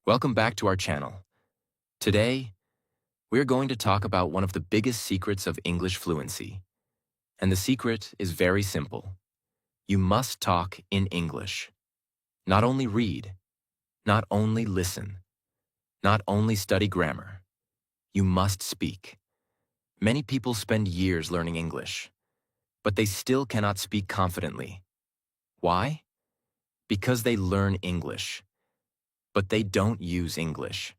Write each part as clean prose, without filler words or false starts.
Welcome back to our channel. Today, we're going to talk about one of the biggest secrets of English fluency. And the secret is very simple. You must talk in English. Not only read, not only listen, not only study grammar. You must speak. Many people spend years learning English, but they still cannot speak confidently. Why? Because they learn English, but they don't use English.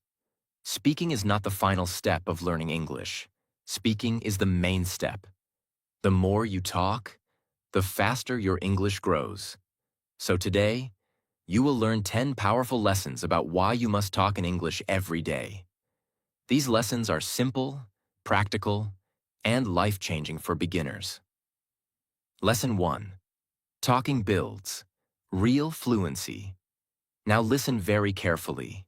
Speaking is not the final step of learning English. Speaking is the main step. The more you talk, the faster your English grows. So today, you will learn 10 powerful lessons about why you must talk in English every day. These lessons are simple, practical, and life-changing for beginners. Lesson 1. Talking builds real fluency. Now listen very carefully.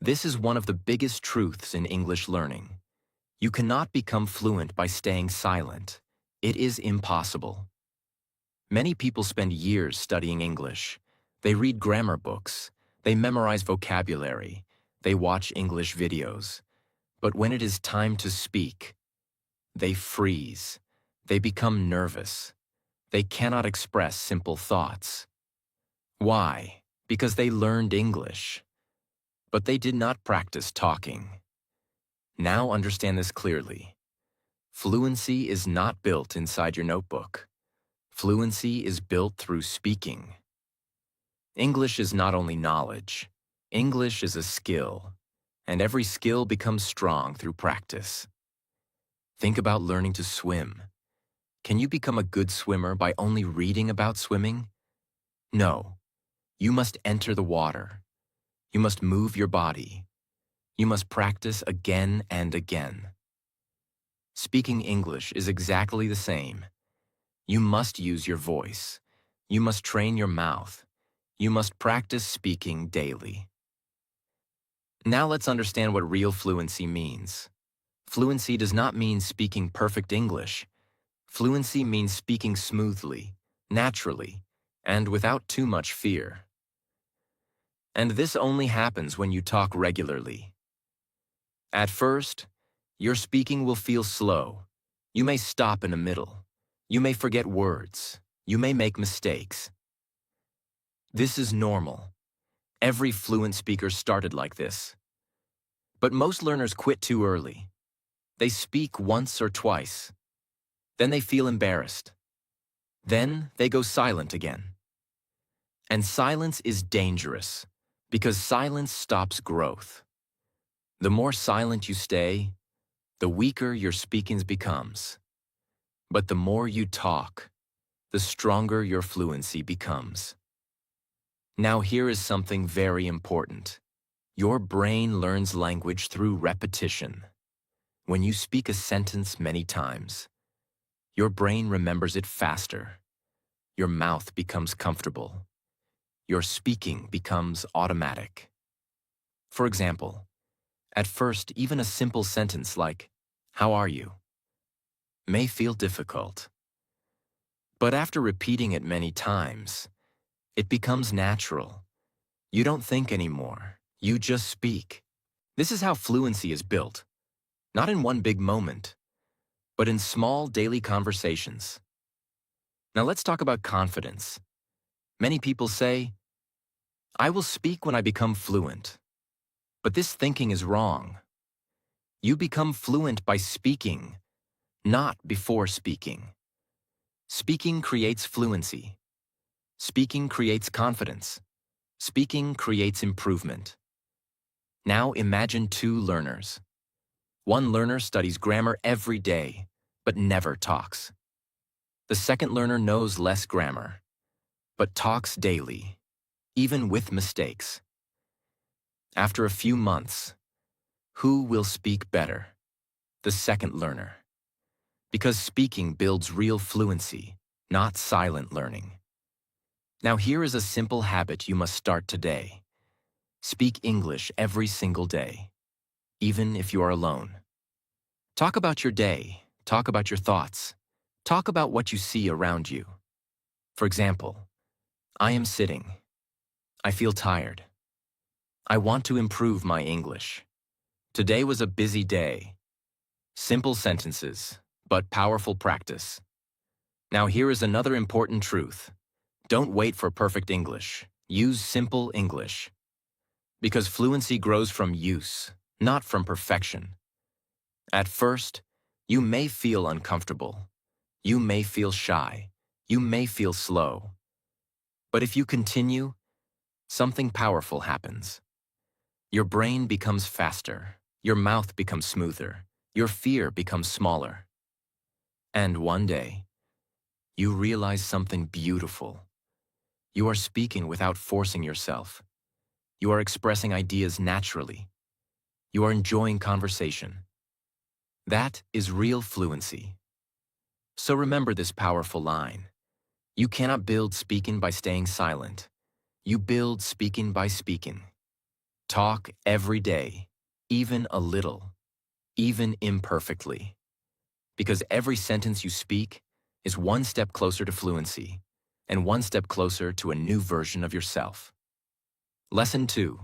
This is one of the biggest truths in English learning. You cannot become fluent by staying silent. It is impossible. Many people spend years studying English. They read grammar books. They memorize vocabulary. They watch English videos. But when it is time to speak, they freeze. They become nervous. They cannot express simple thoughts. Why? Because they learned English, but they did not practice talking. Now understand this clearly. Fluency is not built inside your notebook. Fluency is built through speaking. English is not only knowledge. English is a skill, and every skill becomes strong through practice. Think about learning to swim. Can you become a good swimmer by only reading about swimming? No. You must enter the water. You must move your body. You must practice again and again. Speaking English is exactly the same. You must use your voice. You must train your mouth. You must practice speaking daily. Now let's understand what real fluency means. Fluency does not mean speaking perfect English. Fluency means speaking smoothly, naturally, and without too much fear. And this only happens when you talk regularly. At first, your speaking will feel slow. You may stop in the middle. You may forget words. You may make mistakes. This is normal. Every fluent speaker started like this. But most learners quit too early. They speak once or twice. Then they feel embarrassed. Then they go silent again. And silence is dangerous, because silence stops growth. The more silent you stay, the weaker your speaking becomes. But the more you talk, the stronger your fluency becomes. Now here is something very important. Your brain learns language through repetition. When you speak a sentence many times, your brain remembers it faster. Your mouth becomes comfortable. Your speaking becomes automatic. For example, at first, even a simple sentence like, "How are you?" may feel difficult. But after repeating it many times, it becomes natural. You don't think anymore. You just speak. This is how fluency is built. Not in one big moment, but in small daily conversations. Now let's talk about confidence. Many people say, "I will speak when I become fluent." But this thinking is wrong. You become fluent by speaking, not before speaking. Speaking creates fluency. Speaking creates confidence. Speaking creates improvement. Now imagine two learners. One learner studies grammar every day, but never talks. The second learner knows less grammar, but talks daily, even with mistakes. After a few months, who will speak better? The second learner. Because speaking builds real fluency, not silent learning. Now here is a simple habit you must start today. Speak English every single day, even if you are alone. Talk about your day. Talk about your thoughts. Talk about what you see around you. For example, "I am sitting. I feel tired. I want to improve my English. Today was a busy day. Simple sentences, but powerful practice. Now here is another important truth. Don't wait for perfect English. Use simple English. Because fluency grows from use, not from perfection. At first, you may feel uncomfortable. You may feel shy. You may feel slow. But if you continue, something powerful happens. Your brain becomes faster. Your mouth becomes smoother. Your fear becomes smaller. And one day, you realize something beautiful. You are speaking without forcing yourself. You are expressing ideas naturally. You are enjoying conversation. That is real fluency. So remember this powerful line. You cannot build speaking by staying silent. You build speaking by speaking. Talk every day, even a little, even imperfectly. Because every sentence you speak is one step closer to fluency and one step closer to a new version of yourself. Lesson 2.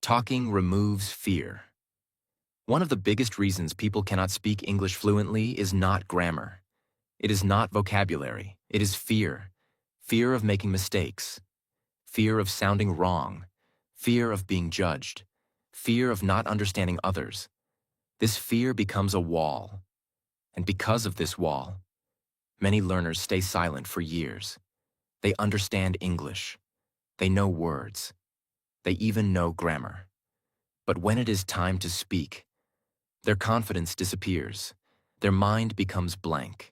Talking removes fear. One of the biggest reasons people cannot speak English fluently is not grammar. It is not vocabulary. It is fear. Fear of making mistakes. Fear of sounding wrong. Fear of being judged. Fear of not understanding others. This fear becomes a wall. And because of this wall, many learners stay silent for years. They understand English. They know words. They even know grammar. But when it is time to speak, their confidence disappears. Their mind becomes blank.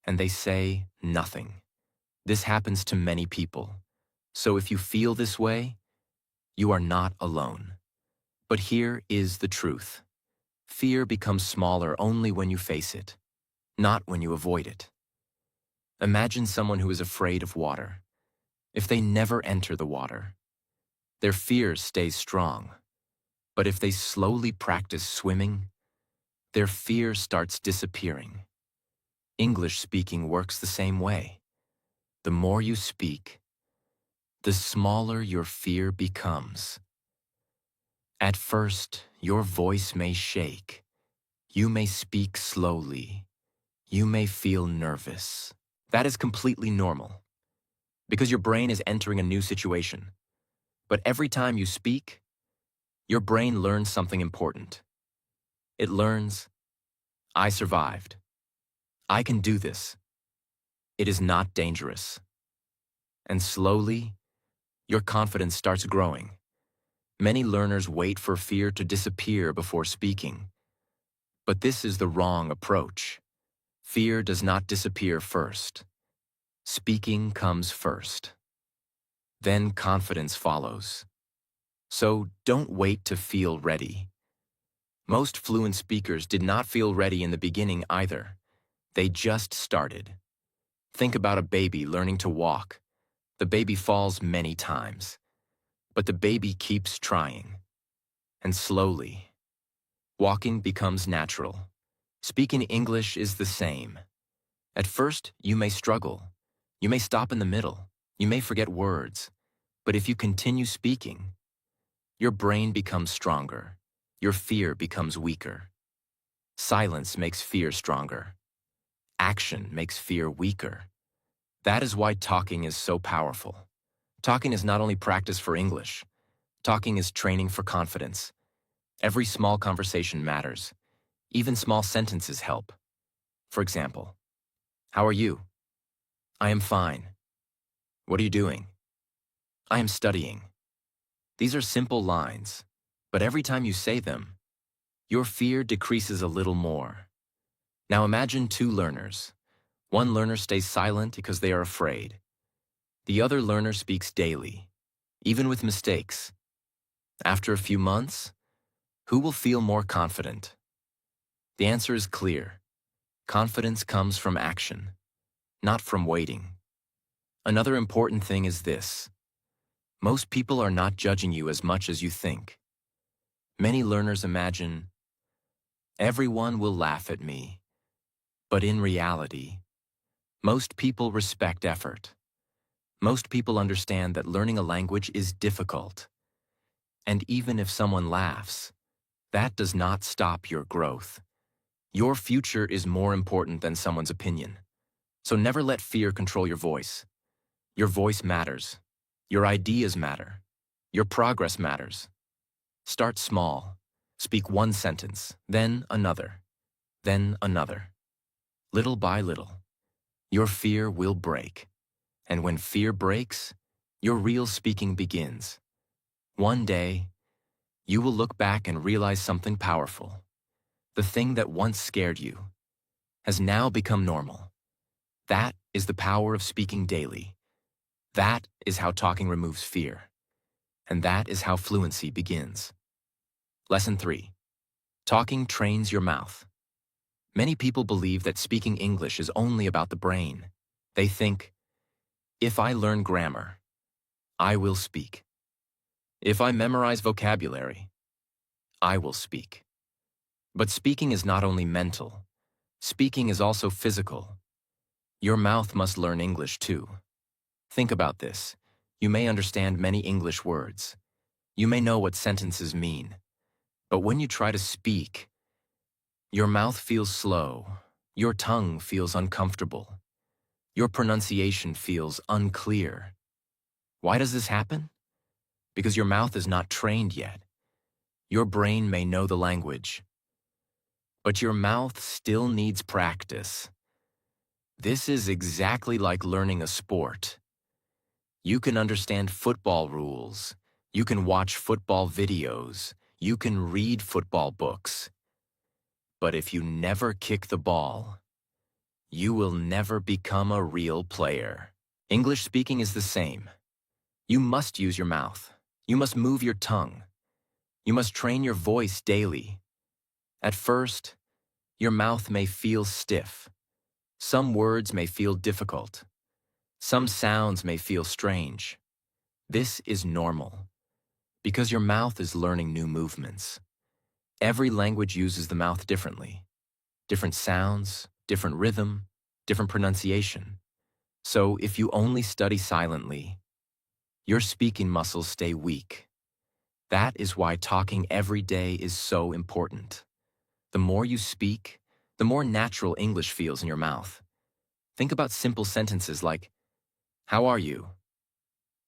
And they say nothing. This happens to many people. So if you feel this way, you are not alone. But here is the truth. Fear becomes smaller only when you face it, not when you avoid it. Imagine someone who is afraid of water. If they never enter the water, their fear stays strong. But if they slowly practice swimming, their fear starts disappearing. English speaking works the same way. The more you speak, the smaller your fear becomes. At first, your voice may shake. You may speak slowly. You may feel nervous. That is completely normal, because your brain is entering a new situation. But every time you speak, your brain learns something important. It learns, I survived. I can do this. It is not dangerous. And slowly, your confidence starts growing. Many learners wait for fear to disappear before speaking. But this is the wrong approach. Fear does not disappear first. Speaking comes first. Then confidence follows. So don't wait to feel ready. Most fluent speakers did not feel ready in the beginning either. They just started. Think about a baby learning to walk. The baby falls many times, but the baby keeps trying. And slowly, walking becomes natural. Speaking English is the same. At first, you may struggle. You may stop in the middle. You may forget words. But if you continue speaking, your brain becomes stronger. Your fear becomes weaker. Silence makes fear stronger. Action makes fear weaker. That is why talking is so powerful. Talking is not only practice for English. Talking is training for confidence. Every small conversation matters. Even small sentences help. For example, how are you? I am fine. What are you doing? I am studying. These are simple lines, but every time you say them, your fear decreases a little more. Now imagine two learners. One learner stays silent because they are afraid. The other learner speaks daily, even with mistakes. After a few months, who will feel more confident? The answer is clear. Confidence comes from action, not from waiting. Another important thing is this. Most people are not judging you as much as you think. Many learners imagine, everyone will laugh at me. But in reality, most people respect effort. Most people understand that learning a language is difficult. And even if someone laughs, that does not stop your growth. Your future is more important than someone's opinion. So never let fear control your voice. Your voice matters. Your ideas matter. Your progress matters. Start small. Speak one sentence, then another, then another. Little by little, your fear will break. And when fear breaks, your real speaking begins. One day, you will look back and realize something powerful. The thing that once scared you has now become normal. That is the power of speaking daily. That is how talking removes fear. And that is how fluency begins. Lesson 3. Talking trains your mouth. Many people believe that speaking English is only about the brain. They think, if I learn grammar, I will speak. If I memorize vocabulary, I will speak. But speaking is not only mental. Speaking is also physical. Your mouth must learn English too. Think about this. You may understand many English words. You may know what sentences mean. But when you try to speak, your mouth feels slow. Your tongue feels uncomfortable. Your pronunciation feels unclear. Why does this happen? Because your mouth is not trained yet. Your brain may know the language, but your mouth still needs practice. This is exactly like learning a sport. You can understand football rules. You can watch football videos. You can read football books. But if you never kick the ball, you will never become a real player. English speaking is the same. You must use your mouth. You must move your tongue. You must train your voice daily. At first, your mouth may feel stiff. Some words may feel difficult. Some sounds may feel strange. This is normal, because your mouth is learning new movements. Every language uses the mouth differently. Different sounds, different rhythm, different pronunciation. So if you only study silently, your speaking muscles stay weak. That is why talking every day is so important. The more you speak, the more natural English feels in your mouth. Think about simple sentences like, "How are you?"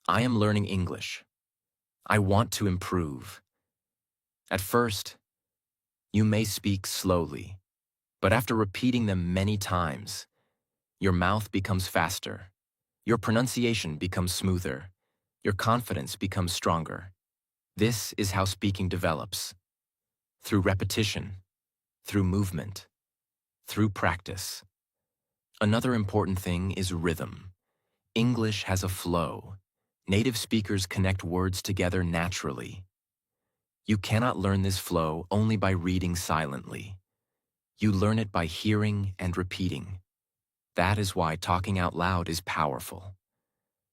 "I am learning English." "I want to improve." At first, you may speak slowly, but after repeating them many times, your mouth becomes faster. Your pronunciation becomes smoother. Your confidence becomes stronger. This is how speaking develops. Through repetition, through movement, through practice. Another important thing is rhythm. English has a flow. Native speakers connect words together naturally. You cannot learn this flow only by reading silently. You learn it by hearing and repeating. That is why talking out loud is powerful.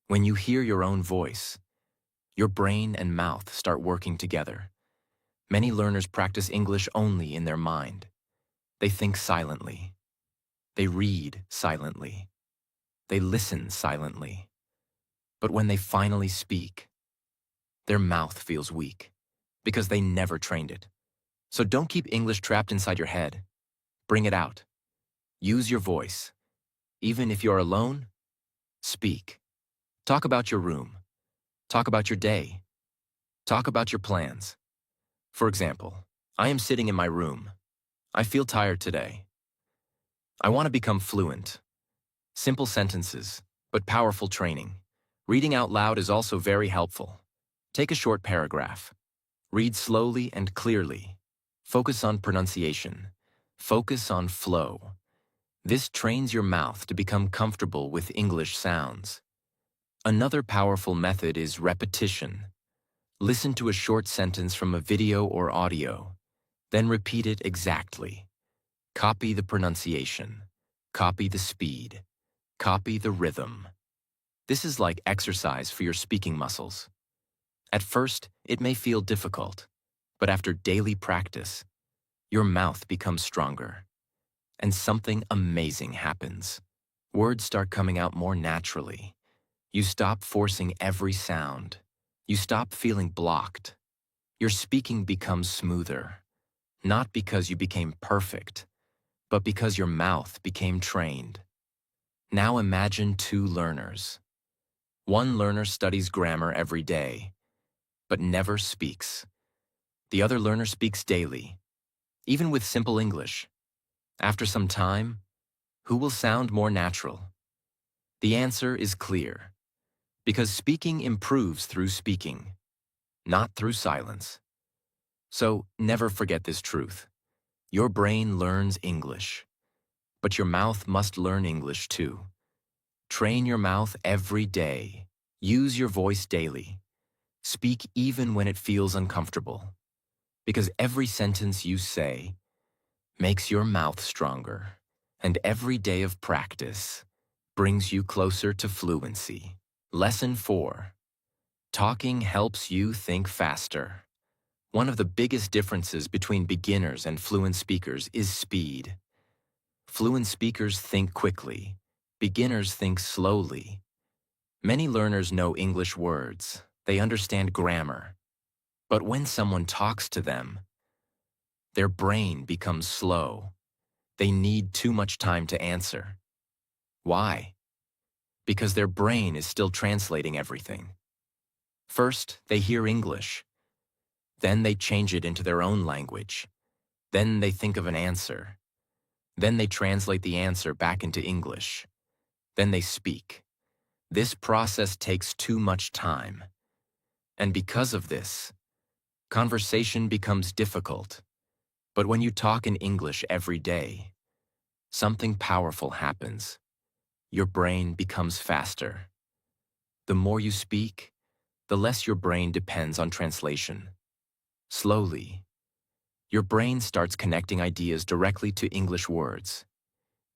When you hear your own voice, your brain and mouth start working together. Many learners practice English only in their mind. They think silently. They read silently. They listen silently. But when they finally speak, their mouth feels weak because they never trained it. So don't keep English trapped inside your head. Bring it out. Use your voice. Even if you're alone, speak. Talk about your room. Talk about your day. Talk about your plans. For example, I am sitting in my room. I feel tired today. I want to become fluent. Simple sentences, but powerful training. Reading out loud is also very helpful. Take a short paragraph. Read slowly and clearly. Focus on pronunciation. Focus on flow. This trains your mouth to become comfortable with English sounds. Another powerful method is repetition. Listen to a short sentence from a video or audio, then repeat it exactly. Copy the pronunciation. Copy the speed. Copy the rhythm. This is like exercise for your speaking muscles. At first, it may feel difficult, but after daily practice, your mouth becomes stronger, and something amazing happens. Words start coming out more naturally. You stop forcing every sound. You stop feeling blocked. Your speaking becomes smoother, not because you became perfect, but because your mouth became trained. Now imagine two learners. One learner studies grammar every day, but never speaks. The other learner speaks daily, even with simple English. After some time, who will sound more natural? The answer is clear, because speaking improves through speaking, not through silence. So never forget this truth. Your brain learns English, but your mouth must learn English too. Train your mouth every day. Use your voice daily. Speak even when it feels uncomfortable, because every sentence you say makes your mouth stronger, and every day of practice brings you closer to fluency. Lesson 4. Talking helps you think faster. One of the biggest differences between beginners and fluent speakers is speed. Fluent speakers think quickly. Beginners think slowly. Many learners know English words. They understand grammar. But when someone talks to them, their brain becomes slow. They need too much time to answer. Why? Because their brain is still translating everything. First, they hear English. Then they change it into their own language. Then they think of an answer. Then they translate the answer back into English. Then they speak. This process takes too much time. And because of this, conversation becomes difficult. But when you talk in English every day, something powerful happens. Your brain becomes faster. The more you speak, the less your brain depends on translation. Slowly, your brain starts connecting ideas directly to English words.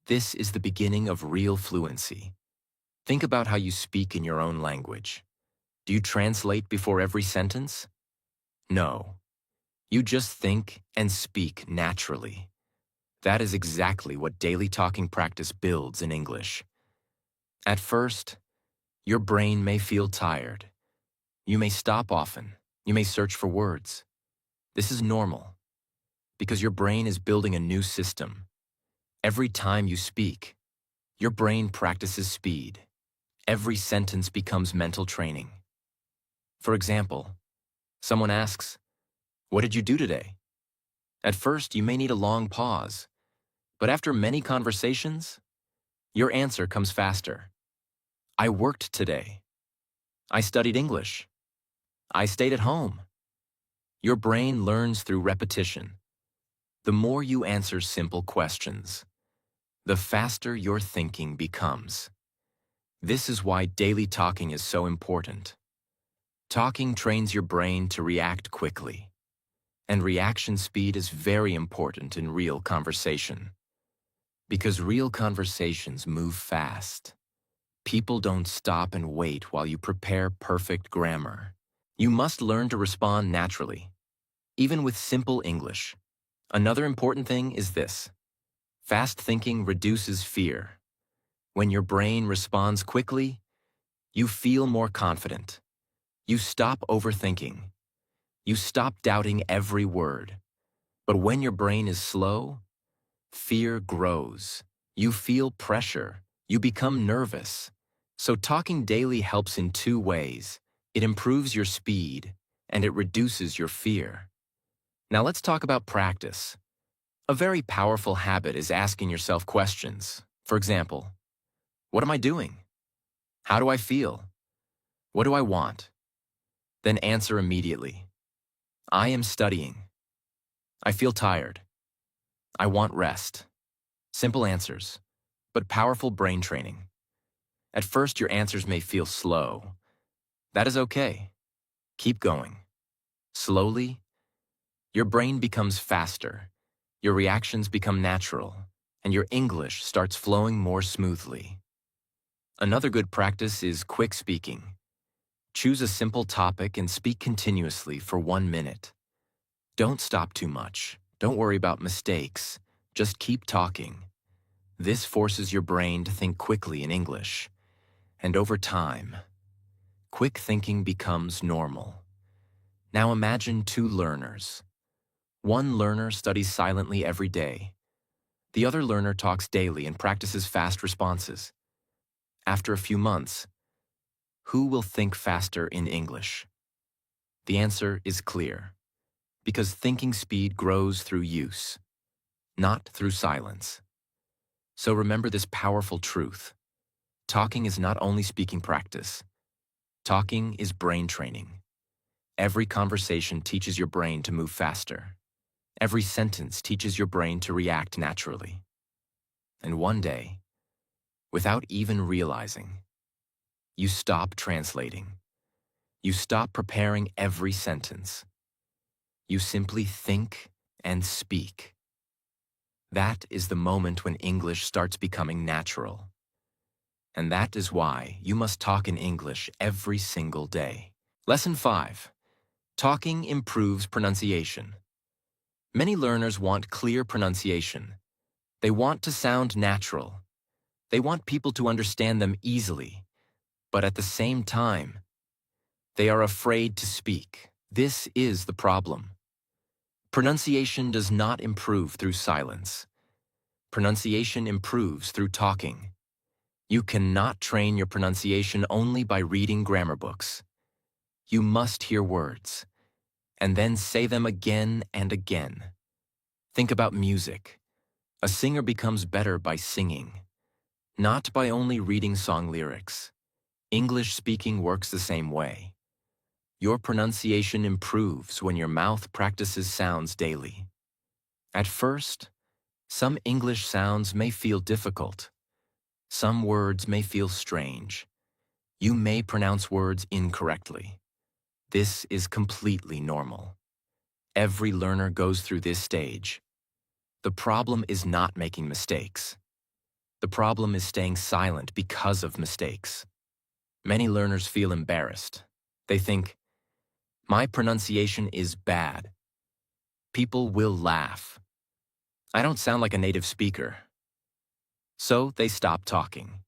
This is the beginning of real fluency. Think about how you speak in your own language. Do you translate before every sentence? No. You just think and speak naturally. That is exactly what daily talking practice builds in English. At first, your brain may feel tired. You may stop often. You may search for words. This is normal, because your brain is building a new system. Every time you speak, your brain practices speed. Every sentence becomes mental training. For example, someone asks, "What did you do today?" At first, you may need a long pause, but after many conversations, your answer comes faster. I worked today. I studied English. I stayed at home. Your brain learns through repetition. The more you answer simple questions, the faster your thinking becomes. This is why daily talking is so important. Talking trains your brain to react quickly, and reaction speed is very important in real conversation. Because real conversations move fast. People don't stop and wait while you prepare perfect grammar. You must learn to respond naturally, even with simple English. Another important thing is this. Fast thinking reduces fear. When your brain responds quickly, you feel more confident. You stop overthinking. You stop doubting every word. But when your brain is slow, fear grows. You feel pressure. You become nervous. So talking daily helps in two ways. It improves your speed, and it reduces your fear. Now let's talk about practice. A very powerful habit is asking yourself questions. For example, what am I doing? How do I feel? What do I want? Then answer immediately. I am studying. I feel tired. I want rest. Simple answers, but powerful brain training. At first, your answers may feel slow. That is okay. Keep going. Slowly, your brain becomes faster, your reactions become natural, and your English starts flowing more smoothly. Another good practice is quick speaking. Choose a simple topic and speak continuously for 1 minute. Don't stop too much. Don't worry about mistakes. Just keep talking. This forces your brain to think quickly in English. And over time, quick thinking becomes normal. Now imagine two learners. One learner studies silently every day. The other learner talks daily and practices fast responses. After a few months, who will think faster in English? The answer is clear, because thinking speed grows through use, not through silence. So remember this powerful truth. Talking is not only speaking practice. Talking is brain training. Every conversation teaches your brain to move faster. Every sentence teaches your brain to react naturally. And one day, without even realizing, you stop translating. You stop preparing every sentence. You simply think and speak. That is the moment when English starts becoming natural. And that is why you must talk in English every single day. Lesson 5. Talking improves pronunciation. Many learners want clear pronunciation. They want to sound natural. They want people to understand them easily. But at the same time, they are afraid to speak. This is the problem. Pronunciation does not improve through silence. Pronunciation improves through talking. You cannot train your pronunciation only by reading grammar books. You must hear words, and then say them again and again. Think about music. A singer becomes better by singing, not by only reading song lyrics. English speaking works the same way. Your pronunciation improves when your mouth practices sounds daily. At first, some English sounds may feel difficult. Some words may feel strange. You may pronounce words incorrectly. This is completely normal. Every learner goes through this stage. The problem is not making mistakes. The problem is staying silent because of mistakes. Many learners feel embarrassed. They think, my pronunciation is bad. People will laugh. I don't sound like a native speaker. So they stop talking.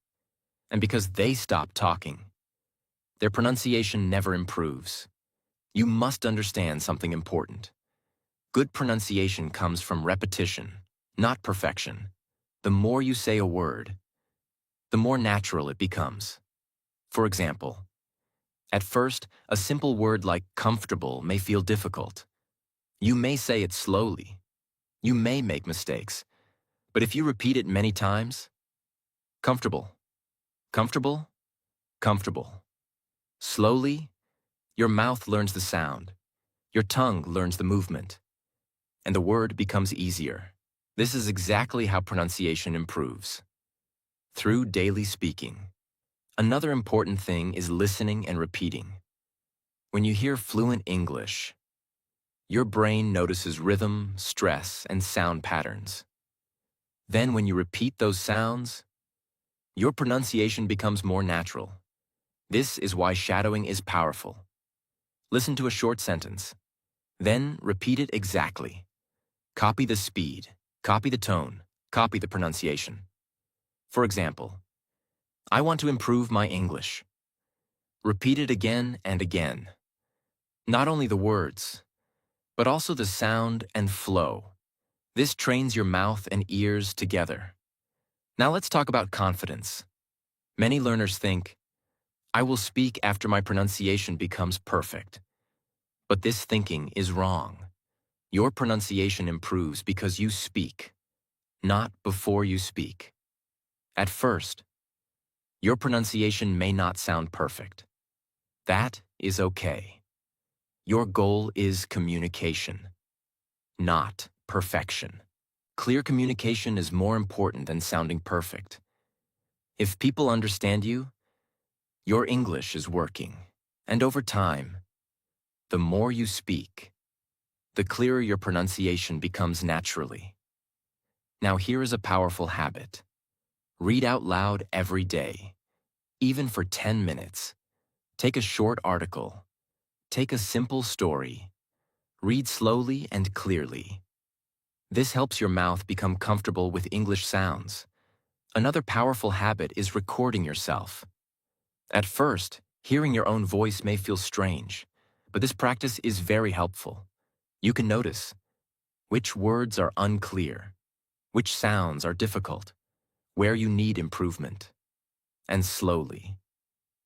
And because they stop talking, their pronunciation never improves. You must understand something important. Good pronunciation comes from repetition, not perfection. The more you say a word, the more natural it becomes. For example, at first, a simple word like comfortable may feel difficult. You may say it slowly. You may make mistakes. But if you repeat it many times, comfortable, comfortable, comfortable. Slowly, your mouth learns the sound. Your tongue learns the movement. And the word becomes easier. This is exactly how pronunciation improves. Through daily speaking. Another important thing is listening and repeating. When you hear fluent English, your brain notices rhythm, stress, and sound patterns. Then when you repeat those sounds, your pronunciation becomes more natural. This is why shadowing is powerful. Listen to a short sentence. Then repeat it exactly. Copy the speed, copy the tone, copy the pronunciation. For example, I want to improve my English. Repeat it again and again. Not only the words, but also the sound and flow. This trains your mouth and ears together. Now let's talk about confidence. Many learners think, I will speak after my pronunciation becomes perfect. But this thinking is wrong. Your pronunciation improves because you speak, not before you speak. At first, your pronunciation may not sound perfect. That is okay. Your goal is communication, not perfection. Clear communication is more important than sounding perfect. If people understand you, your English is working. And over time, the more you speak, the clearer your pronunciation becomes naturally. Now here is a powerful habit. Read out loud every day, even for 10 minutes. Take a short article. Take a simple story. Read slowly and clearly. This helps your mouth become comfortable with English sounds. Another powerful habit is recording yourself. At first, hearing your own voice may feel strange, But this practice is very helpful. You can notice which words are unclear, which sounds are difficult, where you need improvement. And slowly,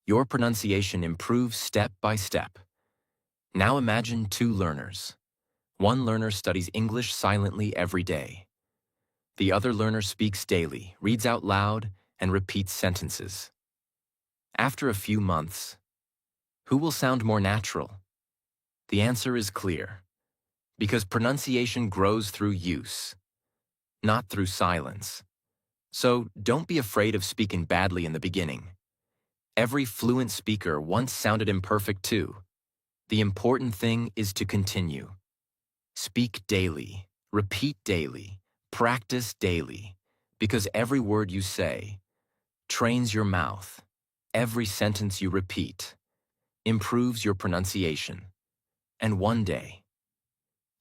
your pronunciation improves step by step. Now imagine two learners. One learner studies English silently every day. The other learner speaks daily, reads out loud, and repeats sentences. After a few months, who will sound more natural? The answer is clear. Because pronunciation grows through use, not through silence. So don't be afraid of speaking badly in the beginning. Every fluent speaker once sounded imperfect too. The important thing is to continue. Speak daily, repeat daily, practice daily, because every word you say trains your mouth. Every sentence you repeat improves your pronunciation. And one day,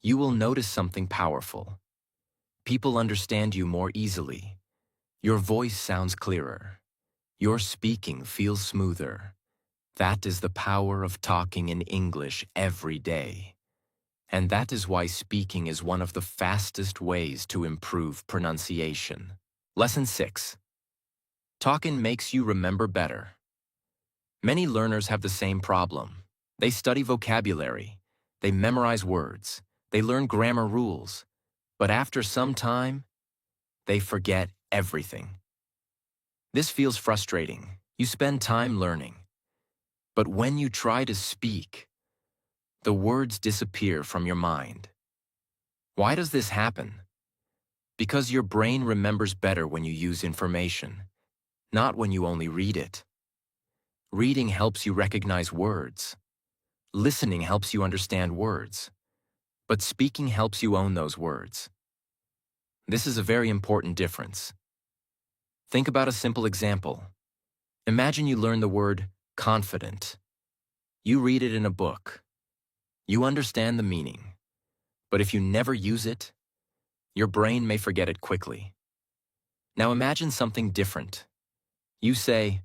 you will notice something powerful. People understand you more easily. Your voice sounds clearer. Your speaking feels smoother. That is the power of talking in English every day. And that is why speaking is one of the fastest ways to improve pronunciation. Lesson 6. Talking makes you remember better. Many learners have the same problem. They study vocabulary. They memorize words. They learn grammar rules. But after some time, they forget everything. This feels frustrating. You spend time learning. But when you try to speak, the words disappear from your mind. Why does this happen? Because your brain remembers better when you use information, not when you only read it. Reading helps you recognize words. Listening helps you understand words. But speaking helps you own those words. This is a very important difference. Think about a simple example. Imagine you learn the word confident. You read it in a book. You understand the meaning. But if you never use it, your brain may forget it quickly. Now imagine something different. You say,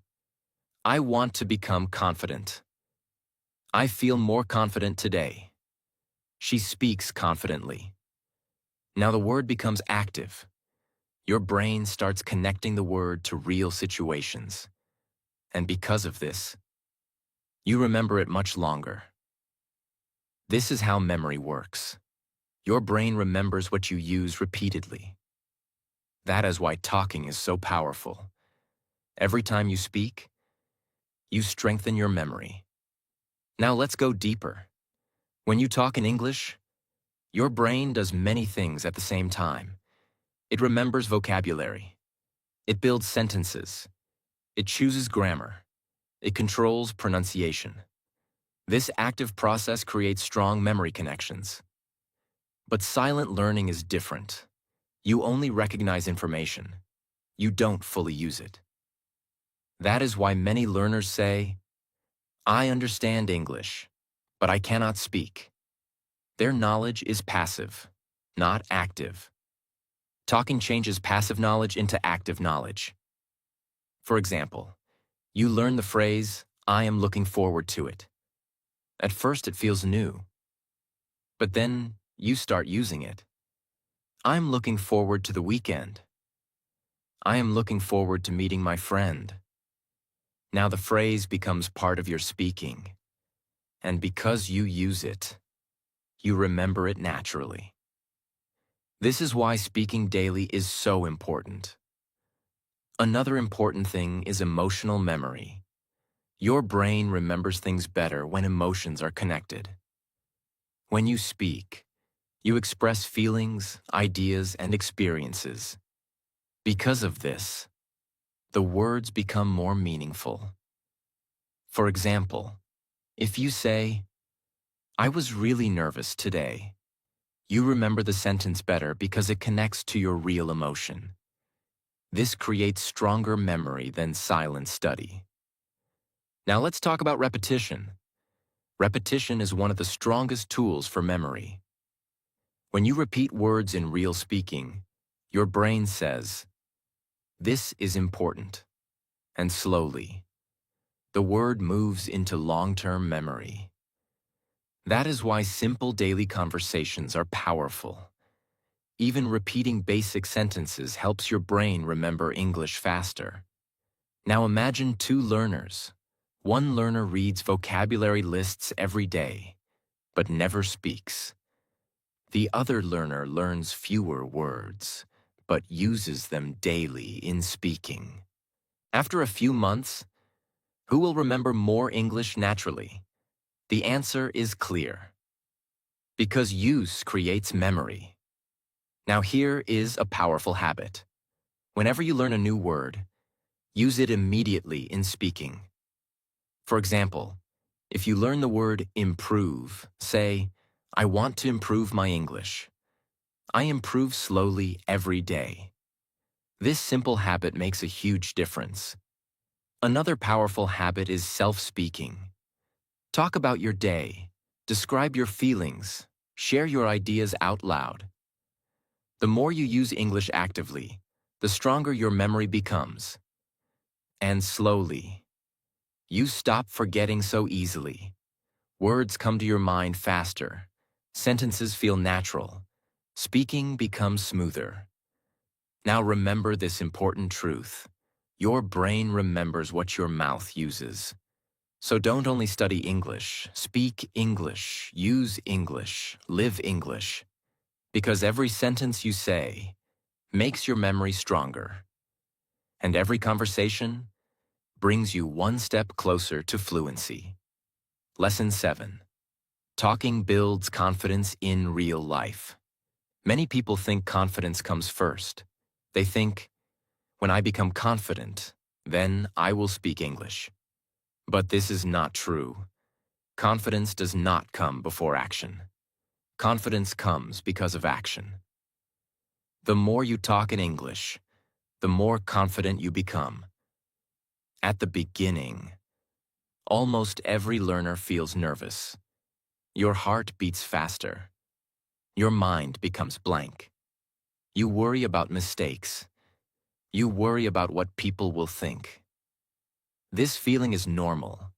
I want to become confident. I feel more confident today. She speaks confidently. Now the word becomes active. Your brain starts connecting the word to real situations. And because of this, you remember it much longer. This is how memory works. Your brain remembers what you use repeatedly. That is why talking is so powerful. Every time you speak, you strengthen your memory. Now let's go deeper. When you talk in English, your brain does many things at the same time. It remembers vocabulary. It builds sentences. It chooses grammar. It controls pronunciation. This active process creates strong memory connections. But silent learning is different. You only recognize information. You don't fully use it. That is why many learners say, I understand English, but I cannot speak. Their knowledge is passive, not active. Talking changes passive knowledge into active knowledge. For example, you learn the phrase, I am looking forward to it. At first it feels new, but then you start using it. I'm looking forward to the weekend. I am looking forward to meeting my friend. Now the phrase becomes part of your speaking, and because you use it, you remember it naturally. This is why speaking daily is so important. Another important thing is emotional memory. Your brain remembers things better when emotions are connected. When you speak, you express feelings, ideas, and experiences. Because of this, the words become more meaningful. For example, if you say, I was really nervous today, you remember the sentence better because it connects to your real emotion. This creates stronger memory than silent study. Now let's talk about repetition. Repetition is one of the strongest tools for memory. When you repeat words in real speaking, your brain says, this is important. And slowly, the word moves into long-term memory. That is why simple daily conversations are powerful. Even repeating basic sentences helps your brain remember English faster. Now imagine two learners. One learner reads vocabulary lists every day, but never speaks. The other learner learns fewer words, but uses them daily in speaking. After a few months, who will remember more English naturally? The answer is clear. Because use creates memory. Now here is a powerful habit. Whenever you learn a new word, use it immediately in speaking. For example, if you learn the word improve, say, I want to improve my English. I improve slowly every day. This simple habit makes a huge difference. Another powerful habit is self-speaking. Talk about your day, describe your feelings, share your ideas out loud. The more you use English actively, the stronger your memory becomes. And slowly, you stop forgetting so easily. Words come to your mind faster. Sentences feel natural. Speaking becomes smoother. Now remember this important truth. Your brain remembers what your mouth uses. So don't only study English, speak English, use English, live English. Because every sentence you say makes your memory stronger. And every conversation brings you one step closer to fluency. Lesson 7. Talking builds confidence in real life. Many people think confidence comes first. They think, when I become confident, then I will speak English. But this is not true. Confidence does not come before action. Confidence comes because of action. The more you talk in English, the more confident you become. At the beginning, almost every learner feels nervous. Your heart beats faster. Your mind becomes blank. You worry about mistakes. You worry about what people will think. This feeling is normal.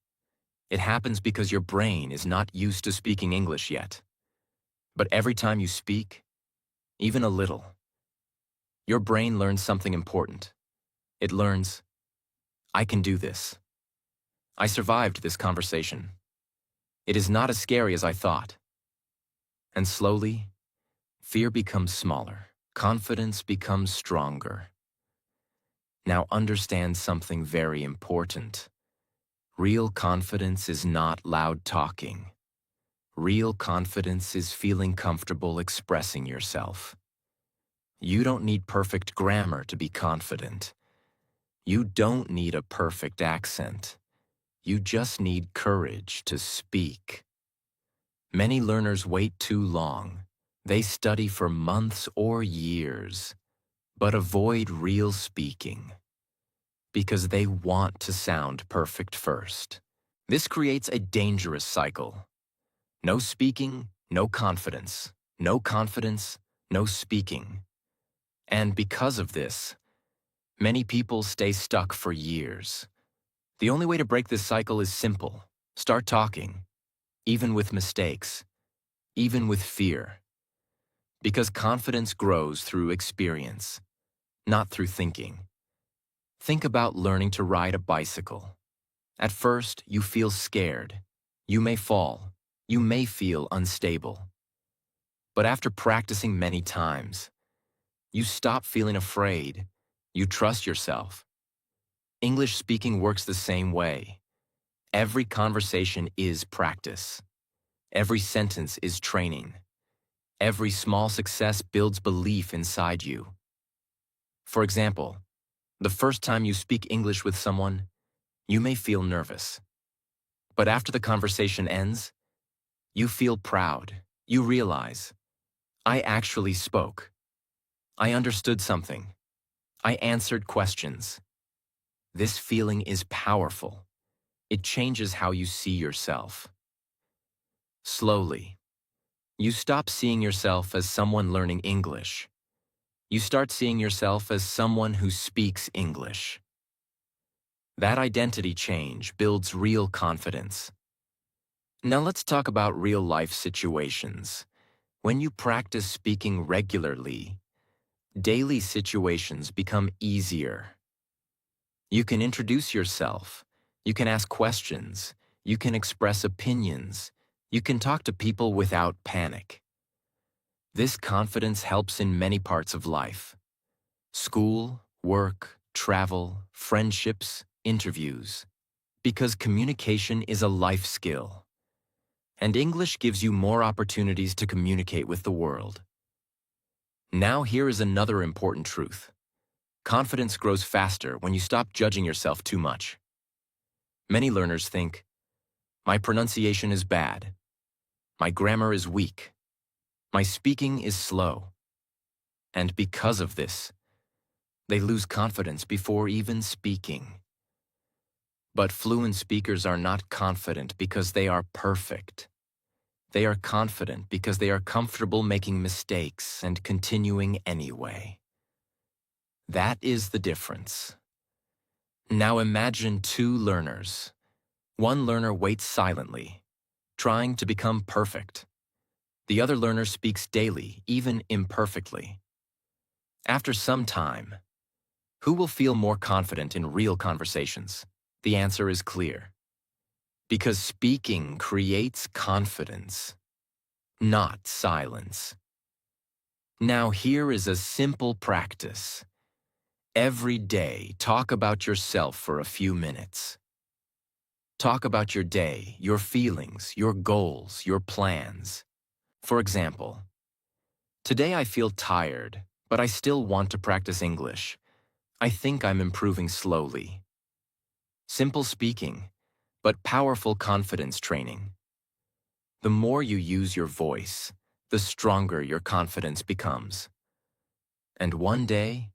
It happens because your brain is not used to speaking English yet. But every time you speak, even a little, your brain learns something important. It learns, I can do this. I survived this conversation. It is not as scary as I thought. And slowly, fear becomes smaller. Confidence becomes stronger. Now understand something very important. Real confidence is not loud talking. Real confidence is feeling comfortable expressing yourself. You don't need perfect grammar to be confident. You don't need a perfect accent. You just need courage to speak. Many learners wait too long. They study for months or years, but avoid real speaking because they want to sound perfect first. This creates a dangerous cycle. No speaking, no confidence. No confidence, no speaking. And because of this, many people stay stuck for years. The only way to break this cycle is simple. Start talking, even with mistakes, even with fear. Because confidence grows through experience, not through thinking. Think about learning to ride a bicycle. At first, you feel scared. You may fall. You may feel unstable. But after practicing many times, you stop feeling afraid. You trust yourself. English speaking works the same way. Every conversation is practice. Every sentence is training. Every small success builds belief inside you. For example, the first time you speak English with someone, you may feel nervous. But after the conversation ends, you feel proud. You realize, I actually spoke. I understood something. I answered questions. This feeling is powerful. It changes how you see yourself. Slowly, you stop seeing yourself as someone learning English. You start seeing yourself as someone who speaks English. That identity change builds real confidence. Now let's talk about real-life situations. When you practice speaking regularly, daily situations become easier. You can introduce yourself. You can ask questions. You can express opinions. You can talk to people without panic. This confidence helps in many parts of life: school, work, travel, friendships, interviews. Because communication is a life skill, and English gives you more opportunities to communicate with the world. Now here is another important truth. Confidence grows faster when you stop judging yourself too much. Many learners think, my pronunciation is bad, my grammar is weak, my speaking is slow. And because of this, they lose confidence before even speaking. But fluent speakers are not confident because they are perfect. They are confident because they are comfortable making mistakes and continuing anyway. That is the difference. Now imagine two learners. One learner waits silently, trying to become perfect. The other learner speaks daily, even imperfectly. After some time, who will feel more confident in real conversations? The answer is clear. Because speaking creates confidence, not silence. Now here is a simple practice. Every day, talk about yourself for a few minutes. Talk about your day, your feelings, your goals, your plans. For example, today I feel tired, but I still want to practice English. I think I'm improving slowly. Simple speaking, but powerful confidence training. The more you use your voice, the stronger your confidence becomes. And one day,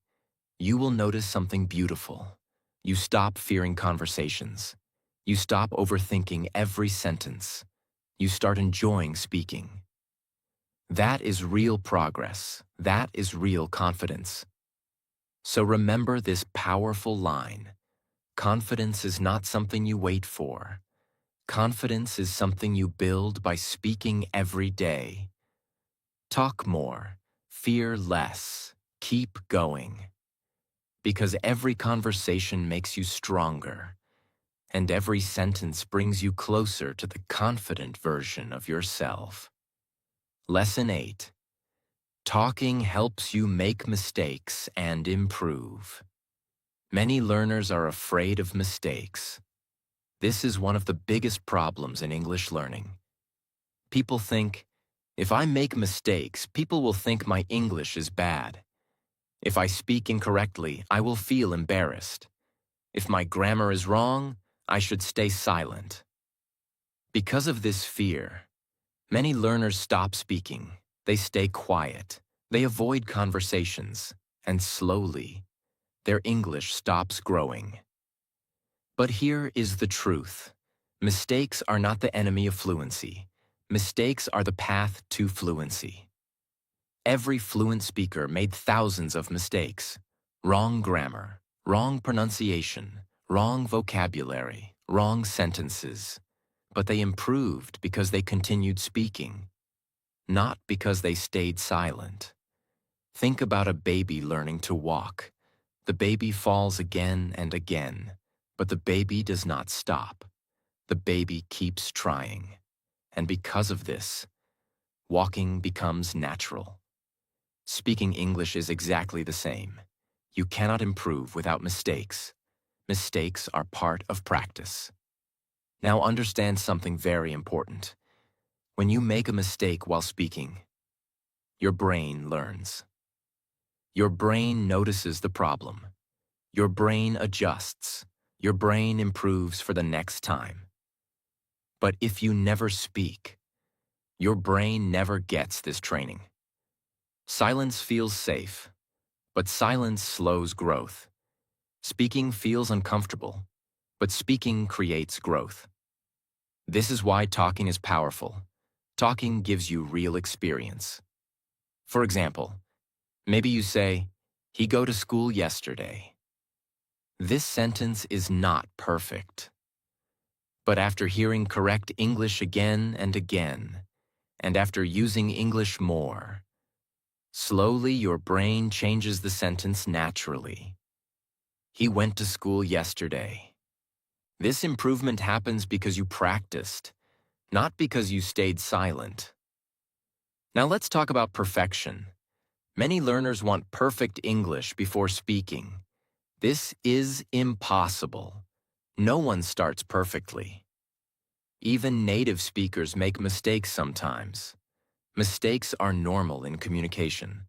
you will notice something beautiful. You stop fearing conversations. You stop overthinking every sentence. You start enjoying speaking. That is real progress. That is real confidence. So remember this powerful line. Confidence is not something you wait for. Confidence is something you build by speaking every day. Talk more. Fear less. Keep going. Because every conversation makes you stronger, and every sentence brings you closer to the confident version of yourself. Lesson 8. Talking helps you make mistakes and improve. Many learners are afraid of mistakes. This is one of the biggest problems in English learning. People think, if I make mistakes, people will think my English is bad. If I speak incorrectly, I will feel embarrassed. If my grammar is wrong, I should stay silent. Because of this fear, many learners stop speaking. They stay quiet. They avoid conversations. And slowly, their English stops growing. But here is the truth. Mistakes are not the enemy of fluency. Mistakes are the path to fluency. Every fluent speaker made thousands of mistakes. Wrong grammar, wrong pronunciation, wrong vocabulary, wrong sentences. But they improved because they continued speaking, not because they stayed silent. Think about a baby learning to walk. The baby falls again and again, but the baby does not stop. The baby keeps trying. And because of this, walking becomes natural. Speaking English is exactly the same. You cannot improve without mistakes. Mistakes are part of practice. Now understand something very important. When you make a mistake while speaking, your brain learns. Your brain notices the problem. Your brain adjusts. Your brain improves for the next time. But if you never speak, your brain never gets this training. Silence feels safe, but silence slows growth. Speaking feels uncomfortable, but speaking creates growth. This is why talking is powerful. Talking gives you real experience. For example, maybe you say, "He go to school yesterday." This sentence is not perfect, But after hearing correct English again and again, and after using English more, slowly your brain changes the sentence naturally. He went to school yesterday. This improvement happens because you practiced, not because you stayed silent. Now let's talk about perfection. Many learners want perfect English before speaking. This is impossible. No one starts perfectly. Even native speakers make mistakes sometimes. Mistakes are normal in communication.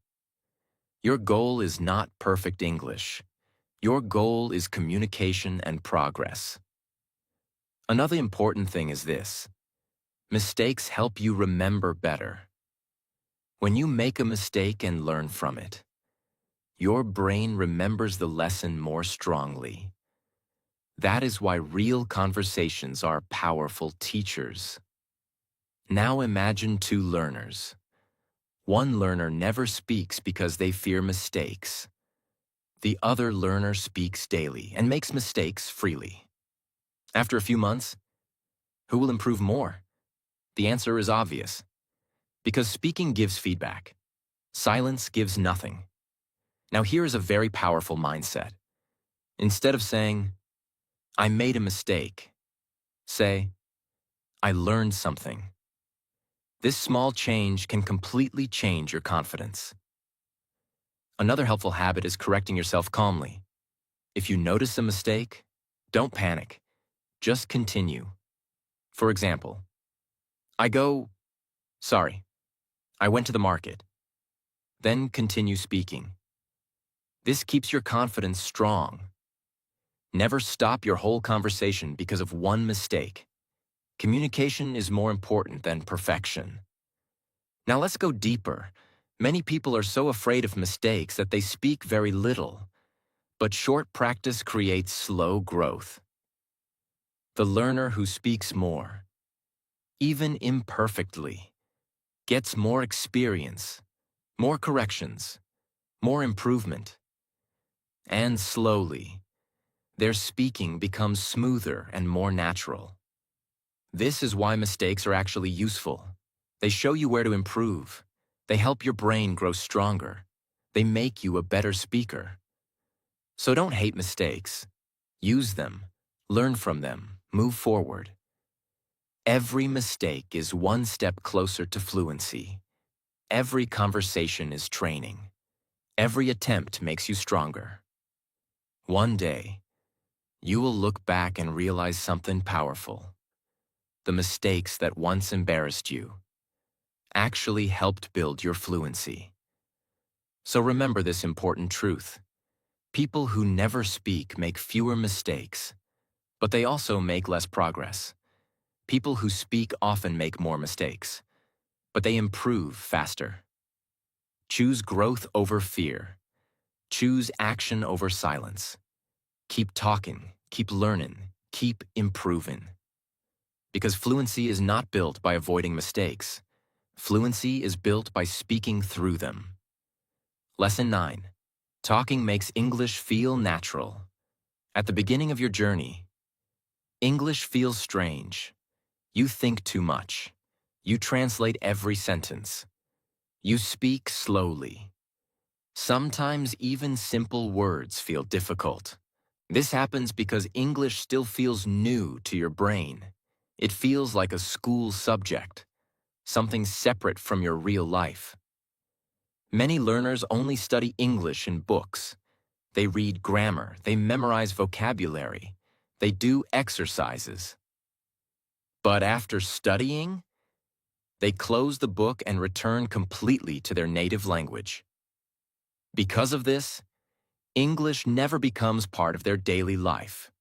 Your goal is not perfect English. Your goal is communication and progress. Another important thing is this: mistakes help you remember better. When you make a mistake and learn from it, your brain remembers the lesson more strongly. That is why real conversations are powerful teachers. Now imagine two learners. One learner never speaks because they fear mistakes. The other learner speaks daily and makes mistakes freely. After a few months, who will improve more? The answer is obvious. Because speaking gives feedback. Silence gives nothing. Now here is a very powerful mindset. Instead of saying, "I made a mistake," say, "I learned something." This small change can completely change your confidence. Another helpful habit is correcting yourself calmly. If you notice a mistake, don't panic. Just continue. For example, sorry, I went to the market. Then continue speaking. This keeps your confidence strong. Never stop your whole conversation because of one mistake. Communication is more important than perfection. Now let's go deeper. Many people are so afraid of mistakes that they speak very little. But short practice creates slow growth. The learner who speaks more, even imperfectly, gets more experience, more corrections, more improvement. And slowly, their speaking becomes smoother and more natural. This is why mistakes are actually useful. They show you where to improve. They help your brain grow stronger. They make you a better speaker. So don't hate mistakes. Use them, learn from them, move forward. Every mistake is one step closer to fluency. Every conversation is training. Every attempt makes you stronger. One day, you will look back and realize something powerful. The mistakes that once embarrassed you actually helped build your fluency. So remember this important truth. People who never speak make fewer mistakes, but they also make less progress. People who speak often make more mistakes, but they improve faster. Choose growth over fear. Choose action over silence. Keep talking, keep learning, keep improving. Because fluency is not built by avoiding mistakes. Fluency is built by speaking through them. Lesson 9. Talking makes English feel natural. At the beginning of your journey, English feels strange. You think too much. You translate every sentence. You speak slowly. Sometimes even simple words feel difficult. This happens because English still feels new to your brain. It feels like a school subject, something separate from your real life. Many learners only study English in books. They read grammar, they memorize vocabulary, they do exercises. But after studying, they close the book and return completely to their native language. Because of this, English never becomes part of their daily life.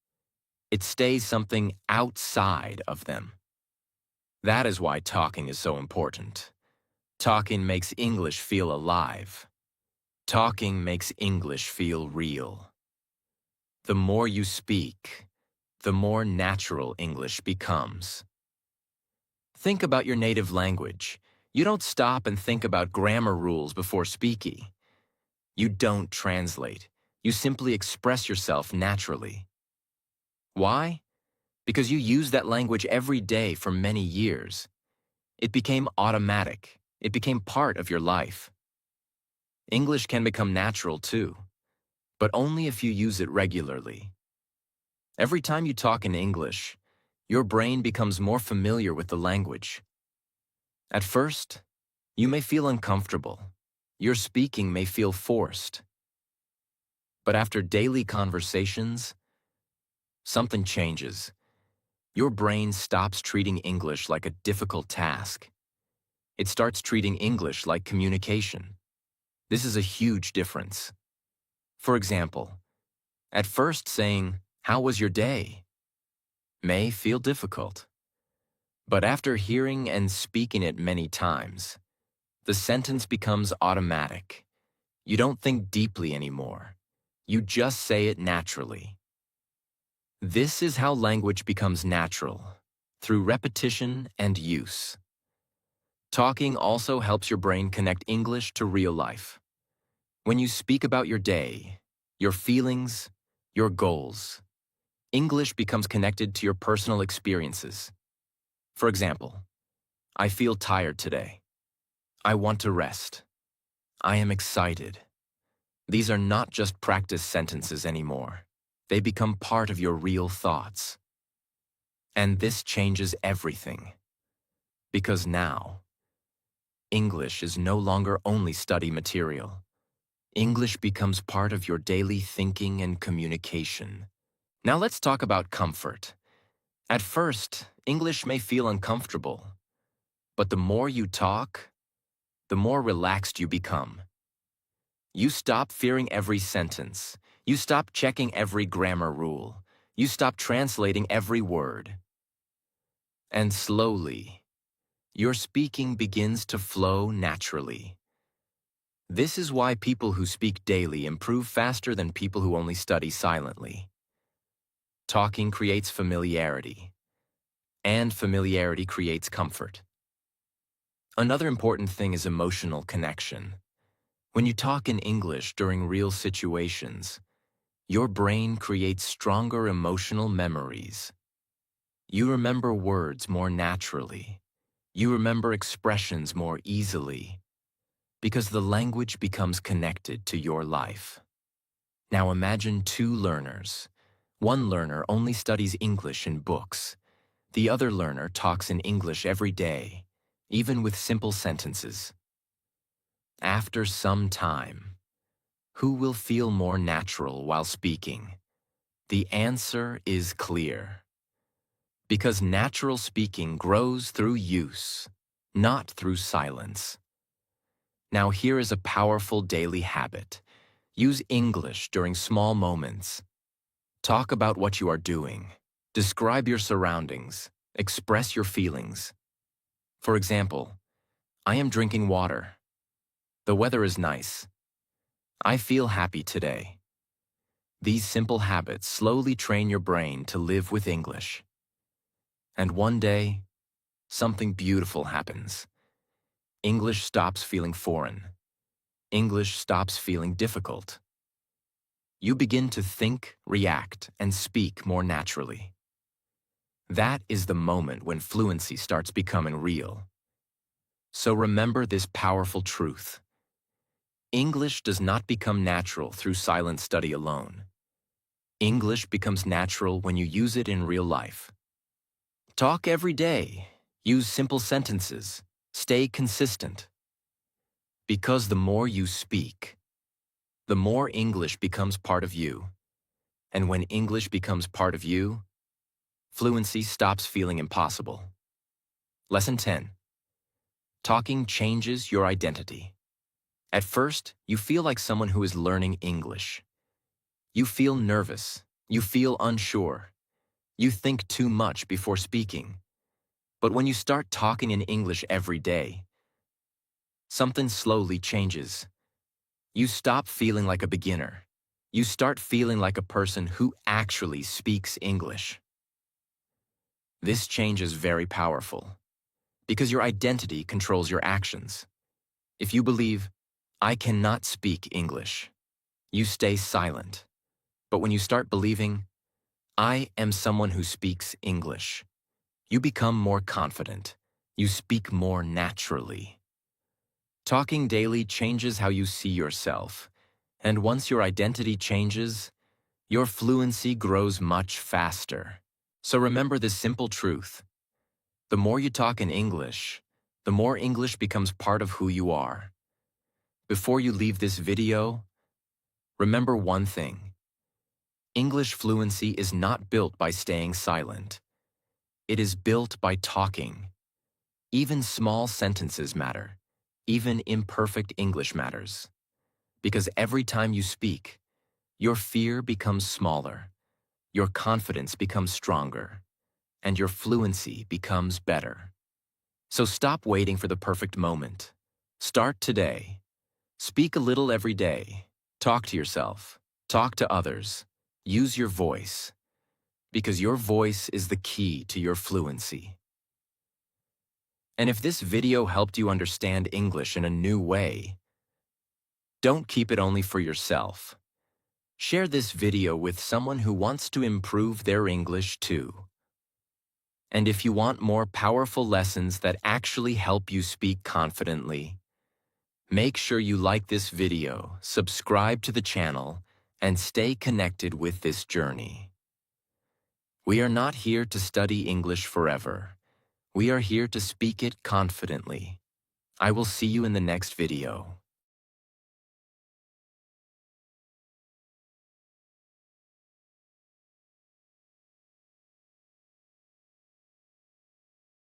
It stays something outside of them. That is why talking is so important. Talking makes English feel alive. Talking makes English feel real. The more you speak, the more natural English becomes. Think about your native language. You don't stop and think about grammar rules before speaking. You don't translate. You simply express yourself naturally. Why? because you use that language every day for many years. It became automatic. It became part of your life. English can become natural too, but only if you use it regularly. Every time you talk in English, your brain becomes more familiar with the language. At first, you may feel uncomfortable. Your speaking may feel forced. But after daily conversations, something changes. Your brain stops treating English like a difficult task. It starts treating English like communication. This is a huge difference. For example, at first saying, "How was your day?" may feel difficult. But after hearing and speaking it many times, the sentence becomes automatic. You don't think deeply anymore. You just say it naturally. This is how language becomes natural, through repetition and use. Talking also helps your brain connect English to real life. When you speak about your day, your feelings, your goals, English becomes connected to your personal experiences. For example, I feel tired today. I want to rest. I am excited. These are not just practice sentences anymore. They become part of your real thoughts. And this changes everything. Because now, English is no longer only study material. English becomes part of your daily thinking and communication. Now let's talk about comfort. At first, English may feel uncomfortable, but the more you talk, the more relaxed you become. You stop fearing every sentence. You stop checking every grammar rule. You stop translating every word. And slowly, your speaking begins to flow naturally. This is why people who speak daily improve faster than people who only study silently. Talking creates familiarity, and familiarity creates comfort. Another important thing is emotional connection. When you talk in English during real situations, your brain creates stronger emotional memories. You remember words more naturally. You remember expressions more easily, because the language becomes connected to your life. Now imagine two learners. One learner only studies English in books. The other learner talks in English every day, even with simple sentences. After some time, who will feel more natural while speaking? The answer is clear. Because natural speaking grows through use, not through silence. Now here is a powerful daily habit. Use English during small moments. Talk about what you are doing. Describe your surroundings. Express your feelings. For example, I am drinking water. The weather is nice. I feel happy today. These simple habits slowly train your brain to live with English. And one day, something beautiful happens. English stops feeling foreign. English stops feeling difficult. You begin to think, react, and speak more naturally. That is the moment when fluency starts becoming real. So remember this powerful truth. English does not become natural through silent study alone. English becomes natural when you use it in real life. Talk every day. Use simple sentences. Stay consistent. Because the more you speak, the more English becomes part of you. And when English becomes part of you, fluency stops feeling impossible. Lesson 10. Talking changes your identity. At first, you feel like someone who is learning English. You feel nervous. You feel unsure. You think too much before speaking. But when you start talking in English every day, something slowly changes. You stop feeling like a beginner. You start feeling like a person who actually speaks English. This change is very powerful because your identity controls your actions. If you believe, I cannot speak English, you stay silent. But when you start believing, I am someone who speaks English. You become more confident. You speak more naturally. Talking daily changes how you see yourself, and once your identity changes, your fluency grows much faster. So remember this simple truth. The more you talk in English, the more English becomes part of who you are. Before you leave this video, remember one thing. English fluency is not built by staying silent. It is built by talking. Even small sentences matter. Even imperfect English matters. Because every time you speak, your fear becomes smaller, your confidence becomes stronger, and your fluency becomes better. So stop waiting for the perfect moment. Start today. Speak a little every day. Talk to yourself. Talk to others. Use your voice. Because your voice is the key to your fluency. And if this video helped you understand English in a new way, don't keep it only for yourself. Share this video with someone who wants to improve their English too. And if you want more powerful lessons that actually help you speak confidently, make sure you like this video, subscribe to the channel, and stay connected with this journey. We are not here to study English forever. We are here to speak it confidently. I will see you in the next video.